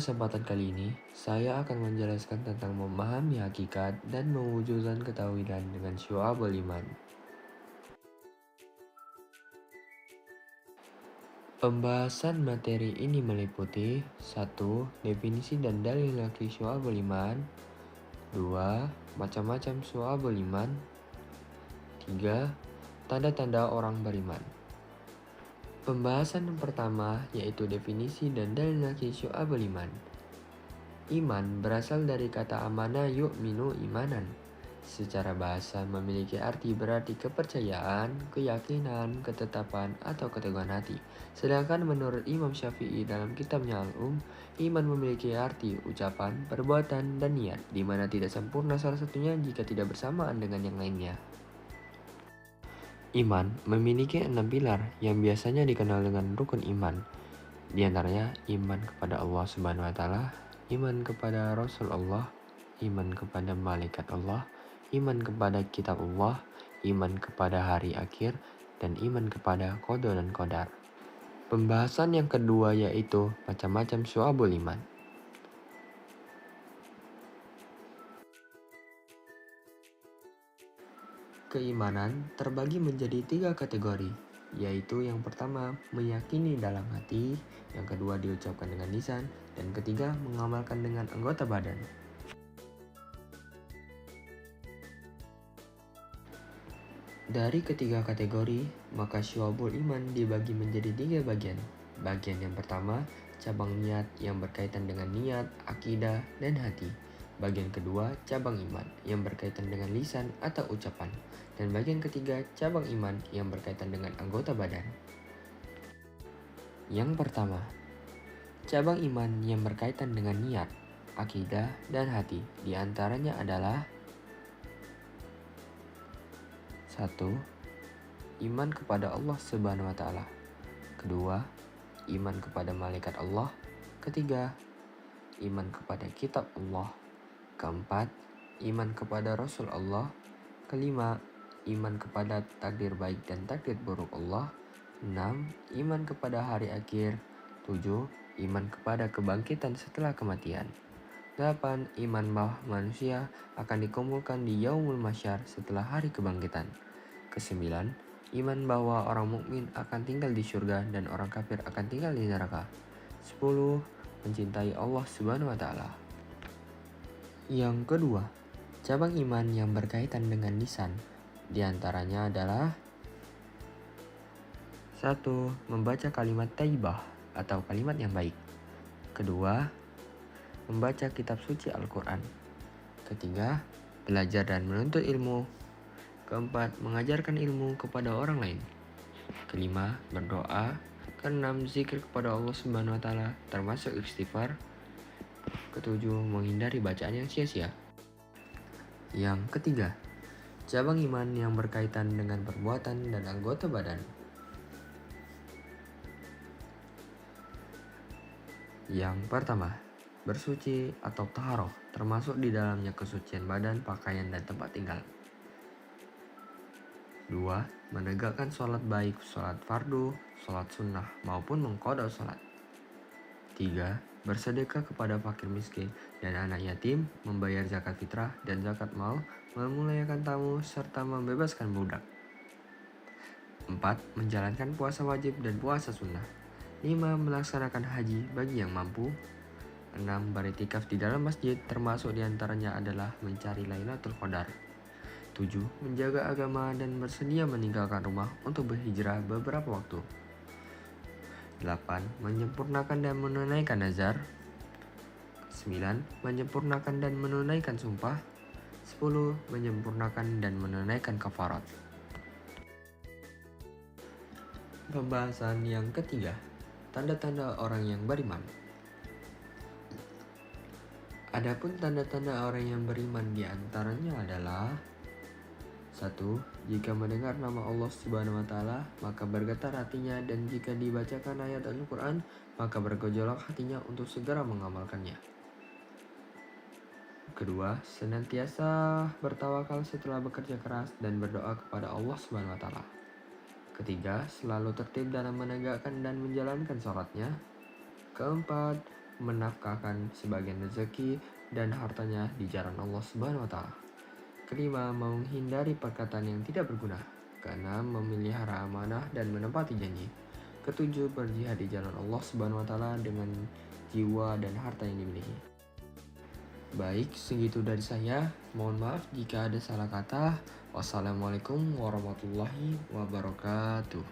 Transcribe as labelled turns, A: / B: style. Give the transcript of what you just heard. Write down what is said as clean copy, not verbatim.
A: kesempatan kali ini, saya akan menjelaskan tentang memahami hakikat dan mewujudkan ketawilan dengan syu'abul iman. Pembahasan materi ini meliputi 1. Definisi dan dalil laki syu'abul iman. 2. Macam-macam syu'abul iman. 3. Tanda-tanda orang beriman. Pembahasan yang pertama yaitu definisi dan dalil laki syu'abul iman. Iman berasal dari kata amana yu'minu imanan. Secara bahasa memiliki arti berarti kepercayaan, keyakinan, ketetapan, atau keteguhan hati. Sedangkan menurut Imam Syafi'i dalam kitabnya Al-Um, iman memiliki arti ucapan, perbuatan, dan niat, di mana tidak sempurna salah satunya jika tidak bersamaan dengan yang lainnya. Iman memiliki 6 pilar yang biasanya dikenal dengan rukun iman. Di antaranya iman kepada Allah Subhanahu wa taala, iman kepada Rasul Allah, iman kepada malaikat Allah, iman kepada kitab Allah, iman kepada hari akhir, dan iman kepada qada dan qadar. Pembahasan yang kedua yaitu macam-macam syu'abul iman. Keimanan terbagi menjadi 3 kategori, yaitu yang pertama meyakini dalam hati, yang kedua diucapkan dengan lisan, dan ketiga mengamalkan dengan anggota badan. Dari ketiga kategori, maka syu'abul iman dibagi menjadi 3 bagian. Bagian yang pertama, cabang niat yang berkaitan dengan niat, akidah, dan hati. Bagian kedua, cabang iman yang berkaitan dengan lisan atau ucapan. Dan bagian ketiga, cabang iman yang berkaitan dengan anggota badan. Yang pertama, cabang iman yang berkaitan dengan niat, akidah, dan hati. Di antaranya adalah 1. Iman kepada Allah Subhanahu wa taala. Kedua, iman kepada malaikat Allah. Ketiga, iman kepada kitab Allah. Keempat, iman kepada Rasul Allah. Kelima, iman kepada takdir baik dan takdir buruk Allah. 6. Iman kepada hari akhir. 7. Iman kepada kebangkitan setelah kematian. 8. Iman bahwa manusia akan dikumpulkan di yaumul masyar setelah hari kebangkitan. Kesembilan, iman bahwa orang mukmin akan tinggal di surga dan orang kafir akan tinggal di neraka. 10. Mencintai Allah Subhanahu wa taala. Yang kedua, cabang iman yang berkaitan dengan lisan. Di antaranya adalah 1. Membaca kalimat thayyibah atau kalimat yang baik. Kedua, membaca kitab suci Al-Quran. Ketiga, belajar dan menuntut ilmu. Keempat, mengajarkan ilmu kepada orang lain. Kelima, berdoa. Keenam, zikir kepada Allah Subhanahu wa taala termasuk istighfar. Ketujuh, menghindari bacaan yang sia-sia. Yang ketiga, cabang iman yang berkaitan dengan perbuatan dan anggota badan. Yang pertama, bersuci atau taharah, termasuk di dalamnya kesucian badan, pakaian, dan tempat tinggal. 2. Menegakkan sholat baik sholat fardu, sholat sunnah, maupun mengqadha sholat. 3. Bersedekah kepada fakir miskin dan anak yatim, membayar zakat fitrah dan zakat mal, memuliakan tamu, serta membebaskan budak. 4. Menjalankan puasa wajib dan puasa sunnah. 5. Melaksanakan haji bagi yang mampu. 6. Beriktikaf di dalam masjid, termasuk diantaranya adalah mencari Lailatul Qadar. 7. Menjaga agama dan bersedia meninggalkan rumah untuk berhijrah beberapa waktu. 8. Menyempurnakan dan menunaikan nazar. 9. Menyempurnakan dan menunaikan sumpah. 10. Menyempurnakan dan menunaikan kafarat. Pembahasan yang ketiga, tanda-tanda orang yang beriman. Adapun tanda-tanda orang yang beriman di antaranya adalah 1. Jika mendengar nama Allah Subhanahu wa taala, maka bergetar hatinya, dan jika dibacakan ayat Al-Quran, maka bergejolak hatinya untuk segera mengamalkannya. Kedua, senantiasa bertawakal setelah bekerja keras dan berdoa kepada Allah Subhanahu wa taala. Ketiga, selalu tertib dalam menegakkan dan menjalankan sholatnya. Keempat, menafkahkan sebagian rezeki dan hartanya di jalan Allah Subhanahu wa taala. Kelima, menghindari perkataan yang tidak berguna. Keenam, memelihara amanah dan menepati janji. Ketujuh, berjihad di jalan Allah Subhanahu wa taala dengan jiwa dan harta yang dimiliki. Baik, segitu dari saya. Mohon maaf jika ada salah kata. Wassalamualaikum warahmatullahi wabarakatuh.